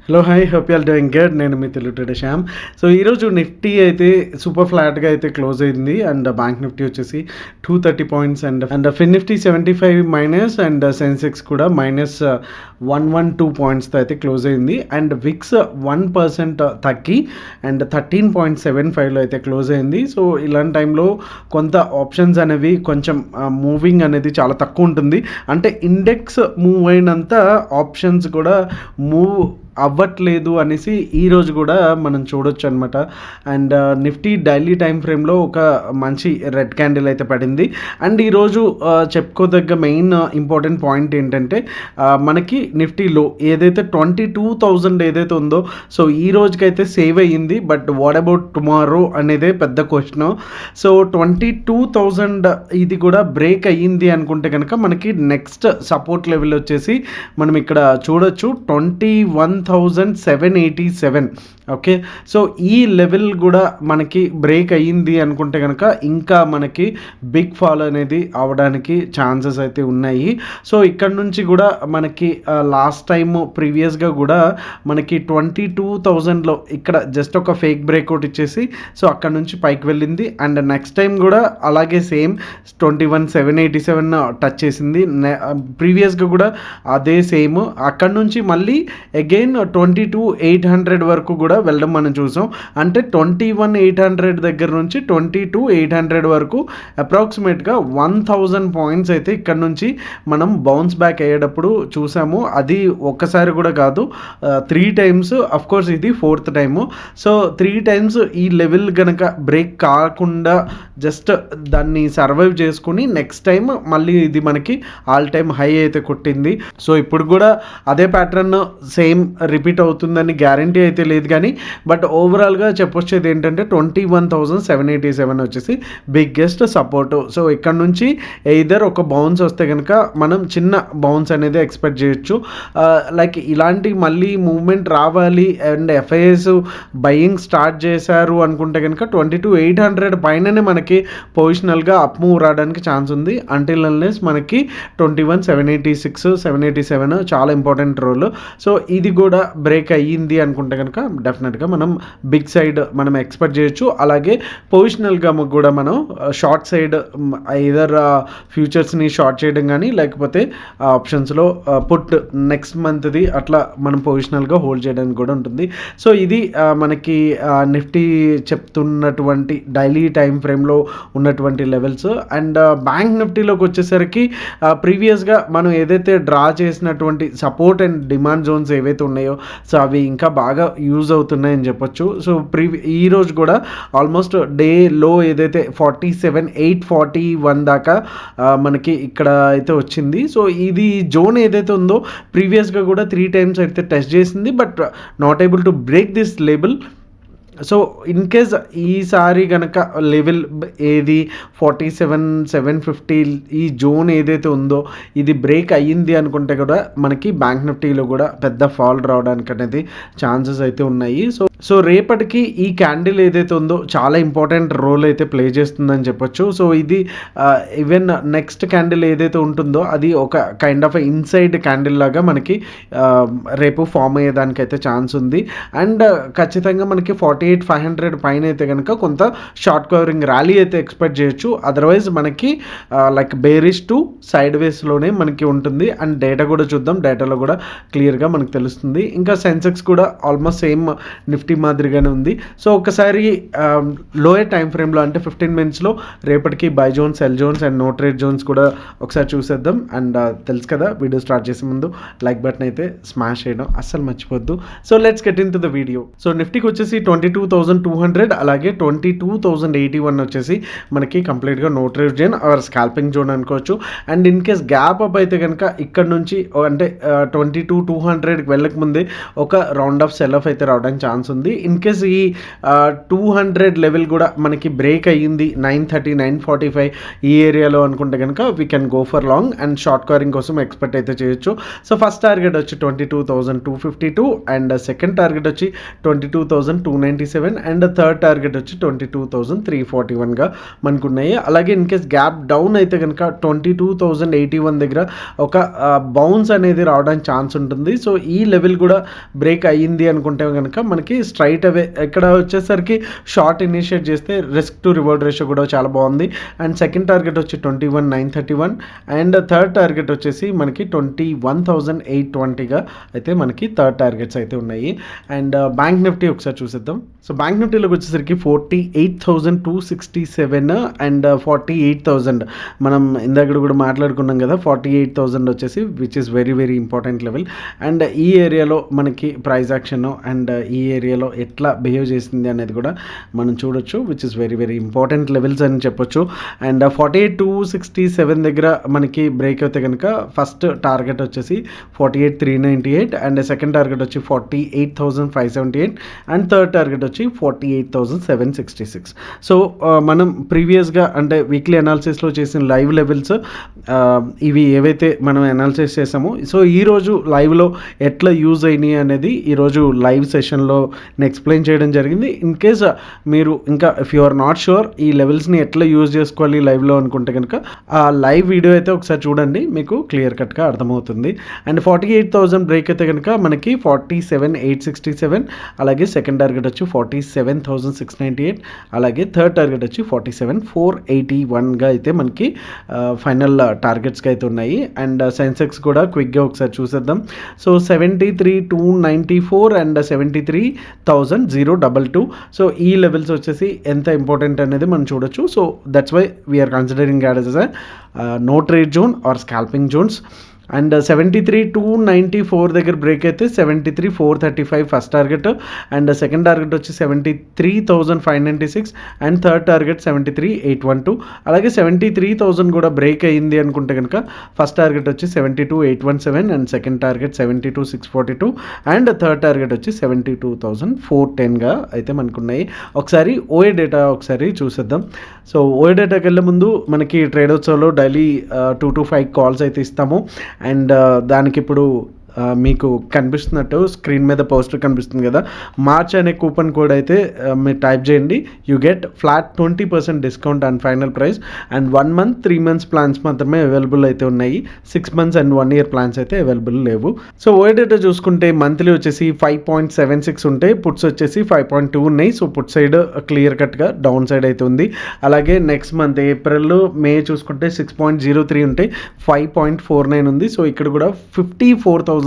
Hello hi hope you are doing good. నేను మీ Telugu Shyam. So ఈరోజు నిఫ్టీ అయితే సూపర్ ఫ్లాట్గా అయితే క్లోజ్ అయింది. అండ్ బ్యాంక్ నిఫ్టీ వచ్చేసి 230 points and fin Nifty 75 minus and Sensex కూడా మైనస్ 112 పాయింట్స్తో అయితే క్లోజ్ అయింది. అండ్ విక్స్ 1% తగ్గి అండ్ 13.75లో అయితే క్లోజ్ అయింది. సో ఇలాంటి టైంలో కొంత ఆప్షన్స్ అనేవి కొంచెం మూవింగ్ అనేది చాలా తక్కువ ఉంటుంది. అంటే ఇండెక్స్ మూవ్ అయినంత ఆప్షన్స్ కూడా మూవ్ అవ్వట్లేదు అనేసి ఈరోజు కూడా మనం చూడొచ్చు అనమాట. అండ్ నిఫ్టీ డైలీ టైం ఫ్రేమ్లో ఒక మంచి రెడ్ క్యాండిల్ అయితే పడింది. అండ్ ఈరోజు చెప్పుకోదగ్గ మెయిన్ ఇంపార్టెంట్ పాయింట్ ఏంటంటే మనకి నిఫ్టీలో ఏదైతే 22,000 ఏదైతే ఉందో సో ఈ రోజుకైతే సేవ్ అయ్యింది. బట్ వాట్ అబౌట్ టుమారో అనేదే పెద్ద క్వశ్చన్. సో 22,000 ఇది కూడా బ్రేక్ అయ్యింది అనుకుంటే కనుక మనకి నెక్స్ట్ సపోర్ట్ లెవెల్ వచ్చేసి మనం ఇక్కడ చూడొచ్చు 21,787. ఓకే, సో ఈ లెవెల్ కూడా మనకి బ్రేక్ అయ్యింది అనుకుంటే కనుక ఇంకా మనకి బిగ్ ఫాల్ అనేది అవడానికి ఛాన్సెస్ అయితే ఉన్నాయి. సో ఇక్కడ నుంచి కూడా మనకి లాస్ట్ టైం ప్రీవియస్గా కూడా మనకి 22,000లో ఇక్కడ జస్ట్ ఒక ఫేక్ బ్రేక్అవుట్ ఇచ్చేసి సో అక్కడ నుంచి పైకి వెళ్ళింది. అండ్ నెక్స్ట్ టైం కూడా అలాగే సేమ్ 21,787 టచ్ చేసింది. ప్రీవియస్గా కూడా అదే సేమ్. అక్కడ నుంచి మళ్ళీ అగైన్ 22,800 వరకు కూడా వెళ్ళడం మనం చూసాం. అంటే 21,800 దగ్గర నుంచి 22,800 వరకు అప్రాక్సిమేట్గా 1,000 పాయింట్స్ అయితే ఇక్కడ నుంచి మనం బౌన్స్ బ్యాక్ అయ్యేటప్పుడు చూసాము. అది ఒక్కసారి కూడా కాదు, 3 టైమ్స్. అఫ్కోర్స్ ఇది 4th టైము. సో 3 టైమ్స్ ఈ లెవెల్ కనుక బ్రేక్ కాకుండా జస్ట్ దాన్ని సర్వైవ్ చేసుకుని నెక్స్ట్ టైం మళ్ళీ ఇది మనకి ఆల్ టైమ్ హై అయితే కొట్టింది. సో ఇప్పుడు కూడా అదే ప్యాటర్న్ సేమ్ రిపీట్ అవుతుందని గ్యారంటీ అయితే లేదు, కానీ బట్ ఓవరాల్గా చెప్పొచ్చేది ఏంటంటే 21,787 వచ్చేసి బిగ్గెస్ట్ సపోర్టు. సో ఇక్కడ నుంచి ఎయిదర్ ఒక బౌన్స్ వస్తే కనుక మనం చిన్న బౌన్స్ అనేది ఎక్స్పెక్ట్ చేయొచ్చు. లైక్ ఇలాంటి మళ్ళీ మూవ్మెంట్ రావాలి అండ్ ఎఫ్ఐఎస్ బయింగ్ స్టార్ట్ చేశారు అనుకుంటే కనుక 22,800 పైననే మనకి పొజిషనల్గా అప్ మూవ్ రావడానికి ఛాన్స్ ఉంది. అంటిల్ అన్లెస్ మనకి 21,786 787 చాలా ఇంపార్టెంట్ రోల్. సో ఇది కూడా బ్రేక్ అయ్యింది అనుకుంటే కనుక డెఫినెట్గా మనం బిగ్ సైడ్ మనం ఎక్స్పెక్ట్ చేయొచ్చు. అలాగే పొజిషనల్గా కూడా మనం షార్ట్ సైడ్ ఐదర్ ఫ్యూచర్స్ని షార్ట్ చేయడం కానీ లేకపోతే ఆప్షన్స్లో పుట్ నెక్స్ట్ మంత్ది అట్లా మనం పొజిషనల్గా హోల్డ్ చేయడానికి కూడా ఉంటుంది. సో ఇది మనకి నిఫ్టీ చెప్తున్నటువంటి డైలీ టైం ఫ్రేమ్లో ఉన్నటువంటి లెవెల్స్. అండ్ బ్యాంక్ నిఫ్టీలోకి వచ్చేసరికి ప్రీవియస్గా మనం ఏదైతే డ్రా చేసినటువంటి సపోర్ట్ అండ్ డిమాండ్ జోన్స్ ఏవైతే ఉన్నాయో సో అవి ఇంకా బాగా యూజ్ అవుతున్నాయని చెప్పొచ్చు. సో ఈరోజు కూడా ఆల్మోస్ట్ డే లో ఏదైతే 47,841 దాకా మనకి ఇక్కడ అయితే వచ్చింది. సో ఇది జోన్ ఏదైతే ఉందో ప్రీవియస్గా కూడా 3 టైమ్స్ అయితే టెస్ట్ చేసింది, but not able to break this level. So in case ఈసారి కనుక లెవెల్ ఏది 47,750 ఈ జోన్ ఏదైతే ఉందో ఇది బ్రేక్ అయ్యింది అనుకుంటే కూడా మనకి బ్యాంక్ నిఫ్టీలో కూడా పెద్ద ఫాల్ రావడానికి అనేది ఛాన్సెస్ అయితే ఉన్నాయి. సో రేపటికి ఈ క్యాండిల్ ఏదైతే ఉందో చాలా ఇంపార్టెంట్ రోల్ అయితే ప్లే చేస్తుందని చెప్పొచ్చు. సో ఇది ఈవెన్ నెక్స్ట్ క్యాండిల్ ఏదైతే ఉంటుందో అది ఒక కైండ్ ఆఫ్ ఇన్సైడ్ క్యాండిల్ లాగా మనకి రేపు ఫామ్ అయ్యేదానికి అయితే ఛాన్స్ ఉంది. అండ్ ఖచ్చితంగా మనకి 48,500 పైన అయితే కనుక కొంత షార్ట్ కవరింగ్ ర్యాలీ అయితే ఎక్స్పెక్ట్ చేయొచ్చు. అదర్వైజ్ మనకి లైక్ బేరిష్ టు సైడ్ వేస్లోనే మనకి ఉంటుంది. అండ్ డేటా కూడా చూద్దాం, డేటాలో కూడా క్లియర్గా మనకు తెలుస్తుంది. ఇంకా సెన్సెక్స్ కూడా ఆల్మోస్ట్ సేమ్ నిఫ్టీ మాదిరిగానే ఉంది. సో ఒకసారి లోయర్ టైం ఫ్రేమ్లో అంటే 15 మినిట్స్లో రేపటికి buy zones, sell zones and no trade zones కూడా ఒకసారి చూసేద్దాం. అండ్ తెలుసు కదా, వీడియో స్టార్ట్ చేసే ముందు లైక్ బటన్ అయితే స్మాష్ చేయడం అస్సలు మర్చిపోద్దు. So let's get in to the video. So నిఫ్టీకి వచ్చేసి 22,200 అలాగే 22,081 వచ్చేసి మనకి కంప్లీట్గా no trade zone or scalping zone అనుకోవచ్చు. And in case gap up అయితే కనుక ఇక్కడ నుంచి అంటే 22,200కి వెళ్ళక ముందే ఒక రౌండ్ ఆఫ్ సెల్ ఆఫ్ అయితే రావడానికి ఛాన్స్ ఉంది. ఇన్ కేస్ ఈ 200 లెవెల్ కూడా మనకి బ్రేక్ అయ్యింది 930 945 ఈ ఏరియాలో అనుకుంటే కనుక we can go for long and short covering కోసం ఎక్స్పెక్ట్ అయితే చేయొచ్చు. సో ఫస్ట్ టార్గెట్ వచ్చి 22,252 అండ్ సెకండ్ టార్గెట్ వచ్చి 22,297 27 అండ్ థర్డ్ టార్గెట్ వచ్చి 22,341గా మనకు ఉన్నాయి. అలాగే ఇన్ కేస్ గ్యాప్ డౌన్ అయితే కనుక 22,081 దగ్గర ఒక బౌన్స్ అనేది రావడానికి ఛాన్స్ ఉంటుంది. సో ఈ లెవెల్ కూడా బ్రేక్ అయ్యింది అనుకుంటే కనుక మనకి స్ట్రైట్ అవే ఇక్కడ వచ్చేసరికి షార్ట్ ఇనిషియేట్ చేస్తే రిస్క్ టు రివార్డ్ రేషియో కూడా చాలా బాగుంది. అండ్ సెకండ్ టార్గెట్ వచ్చి 21,931 అండ్ థర్డ్ టార్గెట్ వచ్చేసి మనకి 21,820గా అయితే మనకి థర్డ్ టార్గెట్స్ అయితే ఉన్నాయి. అండ్ బ్యాంక్ నిఫ్టీ ఒకసారి చూసేద్దాం. సో బ్యాంక్ నిఫ్టీలోకి వచ్చేసరికి 48,267 అండ్ 48,000 మనం ఇందాక కూడా మాట్లాడుకున్నాం కదా, 48,000 వచ్చేసి which is very very important level. And ఈ ఏరియాలో మనకి ప్రైస్ యాక్షన్ అండ్ ఈ ఏరియాలో ఎట్లా బిహేవ్ చేసింది అనేది కూడా మనం చూడొచ్చు, which is very very important levels అని చెప్పొచ్చు. అండ్ 48,267 దగ్గర మనకి బ్రేక్ అయితే కనుక ఫస్ట్ టార్గెట్ వచ్చేసి 48,398 అండ్ సెకండ్ టార్గెట్ వచ్చి 48,578 అండ్ థర్డ్ టార్గెట్ వచ్చి 48,766. సో మనం ప్రీవియస్గా అంటే వీక్లీ అనాలిసిస్లో చేసిన లైవ్ లెవెల్స్ ఇవి ఏవైతే మనం అనాలిసిస్ చేసామో, సో ఈరోజు లైవ్లో ఎట్లా యూజ్ అయినాయి అనేది ఈరోజు లైవ్ సెషన్లో నేను ఎక్స్ప్లెయిన్ చేయడం జరిగింది. ఇన్ కేస్ మీరు ఇంకా if you are not sure ఈ లెవెల్స్ని ఎట్లా యూజ్ చేసుకోవాలి లైవ్లో అనుకుంటే కనుక ఆ లైవ్ వీడియో అయితే ఒకసారి చూడండి, మీకు క్లియర్ కట్గా అర్థమవుతుంది. అండ్ 48,000 బ్రేక్ అయితే కనుక మనకి 47,867 అలాగే సెకండ్ టార్గెట్ వచ్చి 47,698 అలాగే థర్డ్ టార్గెట్ వచ్చి 47,481గా అయితే మనకి ఫైనల్ టార్గెట్స్కి అయితే ఉన్నాయి. అండ్ సెన్సెక్స్ కూడా క్విక్గా ఒకసారి చూసేద్దాం. So 73,294 and 73,022. సో ఈ లెవెల్స్ వచ్చేసి ఎంత ఇంపార్టెంట్ అనేది మనం చూడొచ్చు. So that's why we're considering add as no trade zone or scalping zones. And 73,294 దగ్గర బ్రేక్ అయితే 73,435 first target and second target వచ్చి 73,596 అండ్ థర్డ్ టార్గెట్ 73,812. అలాగే 73,000 కూడా బ్రేక్ అయ్యింది అనుకుంటే కనుక ఫస్ట్ టార్గెట్ వచ్చి 72,817 and second target 72,642 and third target వచ్చి 72,410గా అయితే మనకున్నాయి. ఒకసారి ఓఏ డేటా ఒకసారి చూసేద్దాం. సో ఓఏ డేటాకి వెళ్ళే ముందు మనకి ట్రేడోత్సవ్లో డైలీ 2 to 5 కాల్స్ అయితే ఇస్తాము. అండ్ దానికి ఇప్పుడు మీకు కనిపిస్తున్నట్టు స్క్రీన్ మీద పోస్టర్ కనిపిస్తుంది కదా, మార్చ్ అనే కూపన్ కోడ్ అయితే మీరు టైప్ చేయండి. You get flat 20% discount and final price. And 1 month 3 months plans మాత్రమే అవైలబుల్ అయితే ఉన్నాయి, 6 months అండ్ 1 year ప్లాన్స్ అయితే అవైలబుల్ లేవు. సో ఓఏ డేటా చూసుకుంటే మంత్లీ వచ్చేసి 5.76 ఉంటాయి, పుట్స్ వచ్చేసి 5.2 ఉన్నాయి. సో పుట్ సైడ్ క్లియర్ కట్గా డౌన్ సైడ్ అయితే ఉంది. అలాగే నెక్స్ట్ మంత్ ఏప్రిల్ మే చూసుకుంటే 6.03 ఉంటాయి, 5.49 ఉంది. సో ఇక్కడ కూడా 54,000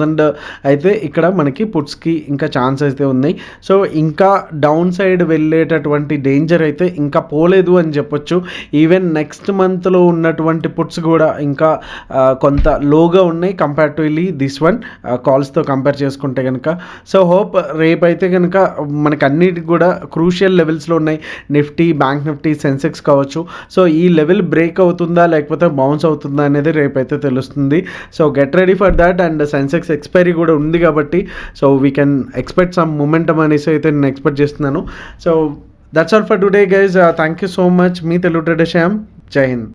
అయితే ఇక్కడ మనకి పుట్స్కి ఇంకా ఛాన్స్ అయితే ఉన్నాయి. సో ఇంకా డౌన్ సైడ్ వెళ్ళేటటువంటి డేంజర్ అయితే ఇంకా పోలేదు అని చెప్పొచ్చు. ఈవెన్ నెక్స్ట్ మంత్లో ఉన్నటువంటి పుట్స్ కూడా ఇంకా కొంత లోగా ఉన్నాయి కంపారిటివ్లీ దిస్ వన్ కాల్స్తో కంపేర్ చేసుకుంటే కనుక. సో హోప్ రేపు అయితే కనుక మనకు అన్నిటికి కూడా క్రూషియల్ లెవెల్స్లో ఉన్నాయి, నిఫ్టీ, బ్యాంక్ నిఫ్టీ, సెన్సెక్స్ కావచ్చు. సో ఈ లెవెల్ బ్రేక్ అవుతుందా లేకపోతే బౌన్స్ అవుతుందా అనేది రేపైతే తెలుస్తుంది. So get ready for that. And Sensex expiry కూడా ఉంది కాబట్టి so we can expect some momentum అనేసి అయితే నేను ఎక్స్పెక్ట్ చేస్తున్నాను. So that's all for today guys. Thank you so much. Me Telugu trader Shyam. జై హింద్.